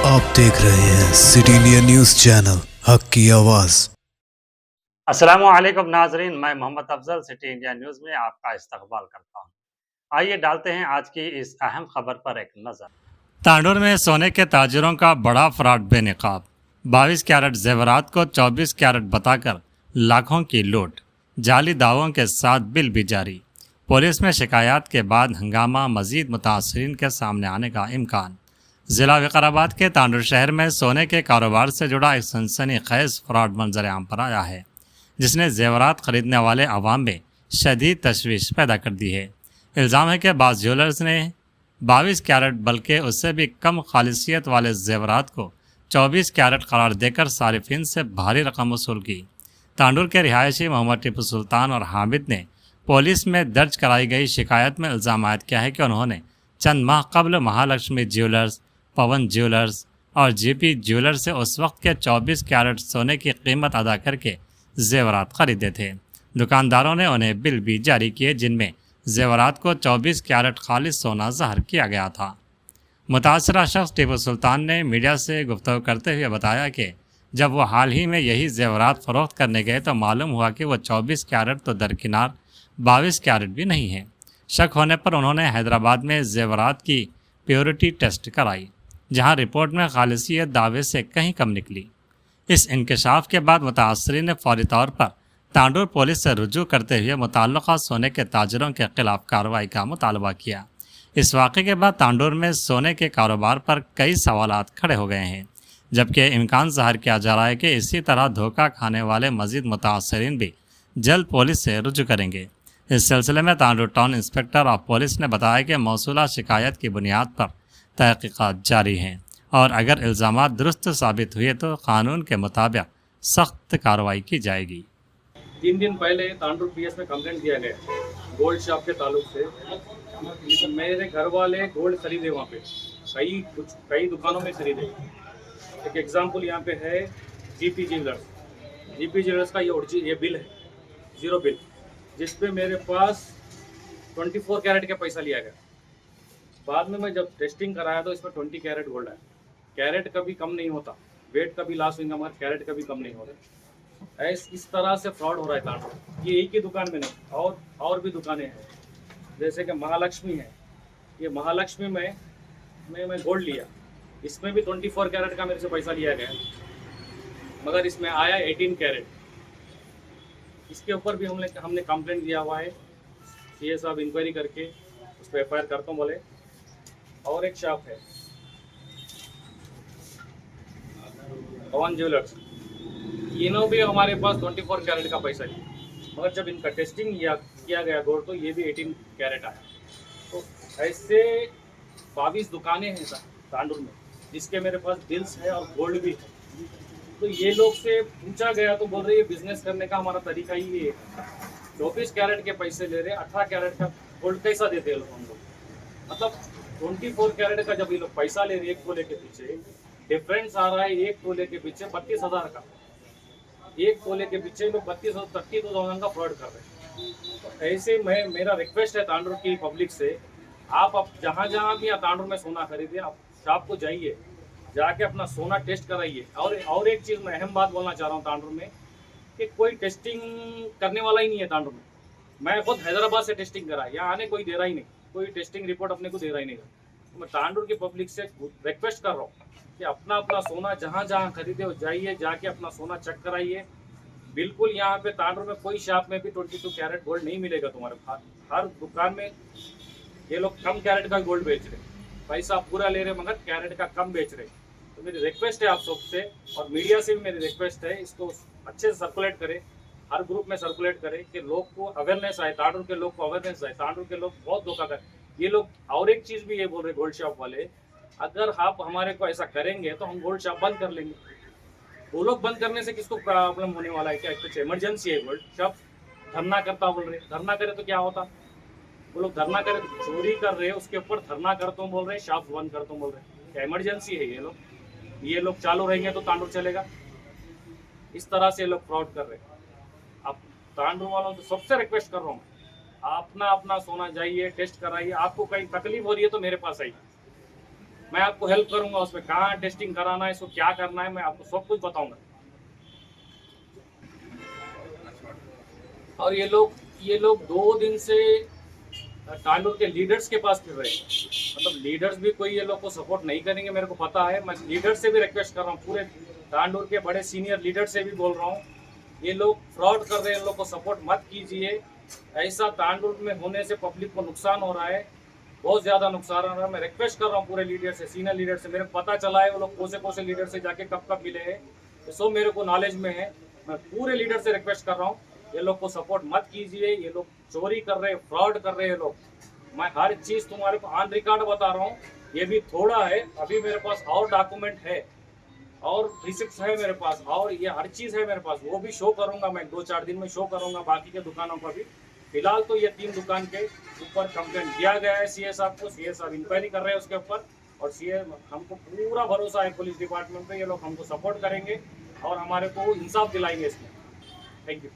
आप देख रहे हैं सिटी इंडिया न्यूज चैनल, हक की आवाज। अस्सलामुअलैकुम नाजरीन, मैं Mohammad Afzal city India news में आपका इस्तकबाल करता हूं। आइए डालते हैं आज की इस अहम खबर पर एक नज़र। तांडुर में सोने के ताजिरों का बड़ा फ्रॉड बेनकाब। 22 कैरेट जेवरात को 24 कैरेट बताकर लाखों की लूट। जाली दावों के साथ बिल भी जारी। पुलिस में शिकायत के बाद हंगामा, मजीद मुतासरीन के सामने आने का इम्कान। जिला विकाराबाद के तांडुर शहर में सोने के कारोबार से जुड़ा एक सनसनीखेज फ्रॉड मंजर आम पर आया है, जिसने जेवरात खरीदने वाले अवाम में शदीद तशवीश पैदा कर दी है। इल्ज़ाम है कि बाज़ ज्वेलर्स ने 22 कैरेट बल्कि उससे भी कम खालिसियत वाले जेवरात को 24 कैरेट करार देकर सारिफिन से भारी रकम वसूल की। तांडुर के रिहायशी मोहम्मद टिपू सुल्तान और हामिद ने पुलिस में दर्ज कराई गई शिकायत में इल्ज़ाम आयद किया है कि उन्होंने चंद माह कबल महालक्ष्मी ज्वेलर्स, पवन ज्वेलर्स और जेपी ज्वेलर्स से उस वक्त के 24 कैरेट सोने की कीमत अदा करके जेवरात खरीदे थे। दुकानदारों ने उन्हें बिल भी जारी किए, जिनमें जेवरात को 24 कैरेट खालिस सोना ज़ाहिर किया गया था। मुतासरा शख्स टीपू सुल्तान ने मीडिया से गुफ्तगू करते हुए बताया कि जब वो हाल ही में यही जेवरात फ़रोख्त करने गए तो मालूम हुआ कि वो 24 कैरेट तो दरकिनार 22 कैरेट भी नहीं है। शक होने पर उन्होंने हैदराबाद में जेवरात की प्योरिटी टेस्ट कराई, जहाँ रिपोर्ट में खालिसियत दावे से कहीं कम निकली। इस इंकशाफ के बाद मुतासरीन ने फौरी तौर पर तांडुर पुलिस से रुजू करते हुए मुताल्लिक़ा सोने के ताजरों के खिलाफ कार्रवाई का मुतालबा किया। इस वाक़े के बाद तांडुर में सोने के कारोबार पर कई सवालात खड़े हो गए हैं, जबकि इम्कान ज़ाहिर किया जा रहा है कि इसी तरह धोखा खाने वाले मज़ीद मुतासरीन भी जल्द पुलिस से रुजू करेंगे। इस सिलसिले में तांडुर टाउन इंस्पेक्टर ऑफ पुलिस ने बताया कि मौसूला शिकायत की बुनियाद पर तहकीक़ात जारी हैं और अगर इल्ज़ामात दुरुस्त साबित हुए तो कानून के मुताबिक सख्त कार्रवाई की जाएगी। 3 दिन पहले तांडुर पीएस में कंप्लेंट दिया गया गोल्ड शॉप के ताल्लुक से। मेरे घर वाले गोल्ड खरीदे, वहाँ पे कई दुकानों में खरीदे। एक एग्जांपल यहाँ पे है जीपी ज्वेलर्स का ये बिल है, जीरो बिल, जिस पे मेरे पास 24 कैरेट का पैसा लिया गया। बाद में मैं जब टेस्टिंग कराया तो इसमें 20 कैरेट गोल्ड है। कैरेट कभी कम नहीं होता, वेट कभी लॉस होगा मगर कैरेट कभी कम नहीं होता। इस तरह से फ्रॉड हो रहा है तांडुर। ये एक ही दुकान में नहीं, और भी दुकानें हैं, जैसे कि महालक्ष्मी है। ये महालक्ष्मी में मैं गोल्ड लिया, इसमें भी 24 कैरेट का मेरे से पैसा लिया गया, मगर इसमें आया 18 कैरेट। इसके ऊपर भी हमने कंप्लेंट दिया हुआ है। ये सब इंक्वायरी करके उस पर एफ आई आर करता हूँ बोले। और एक शॉप है पवन ज्वेलर्स, इन्हों भी हमारे पास 24 कैरेट का पैसा लिया, मगर जब इनका टेस्टिंग किया गया गोल्ड तो ये भी 18 कैरेट आया। तो ऐसे 22 दुकानें हैं तांडुर में, जिसके मेरे पास बिल्स है और गोल्ड भी है। तो ये लोग से पूछा गया तो बोल रहे ये बिजनेस करने का हमारा तरीका ही है। 24 कैरेट के पैसे ले रहे, 18 कैरेट का गोल्ड कैसा देते हैं लोग हम लोग? मतलब 24 कैरेट का जब ये लोग पैसा ले रहे, एक तोले के पीछे डिफरेंस आ रहा है, एक तोले के पीछे 32,000 का। एक तोले के पीछे लोग 32,000 का फ्रॉड कर रहे हैं। तो ऐसे मेरा रिक्वेस्ट है तांडुर की पब्लिक से, आप जहाँ भी तांडुर में सोना खरीदे, आप शॉप को जाइए, जाके अपना सोना टेस्ट कराइए। और एक चीज़ मैं अहम बात बोलना चाह रहा हूँ तांडुर में, कि कोई टेस्टिंग करने वाला ही नहीं है तांडुर में। मैं खुद हैदराबाद से टेस्टिंग करा, यहाँ आने कोई दे रहा ही नहीं, कोई टेस्टिंग रिपोर्ट अपने को दे रहा ही नहीं। तो मैं तांडुर की पब्लिक से रिक्वेस्ट कर रहा हूँ कि अपना सोना जहाँ खरीदे हो जाइए, जाके अपना सोना चेक कराइए। बिल्कुल यहाँ पे तांडुर में कोई शॉप में भी 22 कैरेट गोल्ड नहीं मिलेगा तुम्हारे पास। हर दुकान में ये लोग कम कैरेट का गोल्ड बेच रहे, पैसा पूरा ले रहे मगर कैरेट का कम बेच रहे। तो मेरी रिक्वेस्ट है आप सबसे, और मीडिया से भी मेरी रिक्वेस्ट है, इसको अच्छे से सर्कुलेट करें, हर ग्रुप में सर्कुलेट करें कि लोग को अवेयरनेस आए, तांडुर के लोग को अवेयरनेस आए। तांडुर के लोग बहुत धोखा कर ये लोग। और एक चीज़ भी ये बोल रहे गोल्ड शॉप वाले, अगर आप हमारे को ऐसा करेंगे तो हम गोल्ड शॉप बंद कर लेंगे। वो लोग बंद करने से किसको प्रॉब्लम होने वाला है? क्या कुछ इमरजेंसी है? गोल्ड शॉप धरना करता बोल रहे, धरना करे तो क्या होता? वो लोग धरना करे, चोरी कर रहे, उसके ऊपर धरना करता हूँ बोल रहे, शॉप बंद करता हूँ बोल रहे। क्या इमरजेंसी है? ये लोग चालू रहेंगे तो तांडुर चलेगा? इस तरह से ये लोग फ्रॉड कर रहे हैं। अब तांडुर वालों से सबसे रिक्वेस्ट कर रहा हूँ, अपना सोना जाइए, टेस्ट कराइए। आपको कहीं तकलीफ हो रही है तो मेरे पास आइए, मैं आपको हेल्प करूंगा, उसमें कहाँ टेस्टिंग कराना है, इसको क्या करना है, मैं आपको सब कुछ बताऊंगा। और ये लोग 2 दिन से तांडूर के लीडर्स के पास फिर रहे हैं। मतलब लीडर्स भी कोई ये लोग को सपोर्ट नहीं करेंगे, मेरे को पता है। मैं लीडर से भी रिक्वेस्ट कर रहा हूँ, पूरे तांडूर के बड़े सीनियर लीडर से भी बोल रहा हूँ, ये लोग फ्रॉड कर रहे हैं, इन लोग को सपोर्ट मत कीजिए। ऐसा तांडूर में होने से पब्लिक को नुकसान हो रहा है, बहुत ज़्यादा नुकसान हो रहा है। मैं रिक्वेस्ट कर रहा हूँ पूरे लीडर से, सीनियर लीडर से। मेरे को पता चला है वो लोग कौन से लीडर से जाके कब कब मिले हैं, तो सब मेरे को नॉलेज में है। मैं पूरे लीडर से रिक्वेस्ट कर रहा हूँ, ये लोग को सपोर्ट मत कीजिए। ये लोग चोरी कर रहे हैं, फ्रॉड कर रहे हैं लोग। मैं हर चीज़ तुम्हारे को ऑन रिकॉर्ड बता रहा हूँ। ये भी थोड़ा है, अभी मेरे पास और डॉक्यूमेंट है और रिसिप्ट है मेरे पास, और ये हर चीज़ है मेरे पास, वो भी शो करूंगा। मैं 2-4 दिन में शो करूंगा बाकी के दुकानों पर भी। फिलहाल तो ये 3 दुकान के ऊपर कंप्लेंट दिया गया है सीए साहब को। सीए साहब इंक्वायरी कर रहे हैं उसके ऊपर, और सीए हमको पूरा भरोसा है पुलिस डिपार्टमेंट पे, ये लोग हमको सपोर्ट करेंगे और हमारे को इंसाफ दिलाएंगे इसमें। Thank you.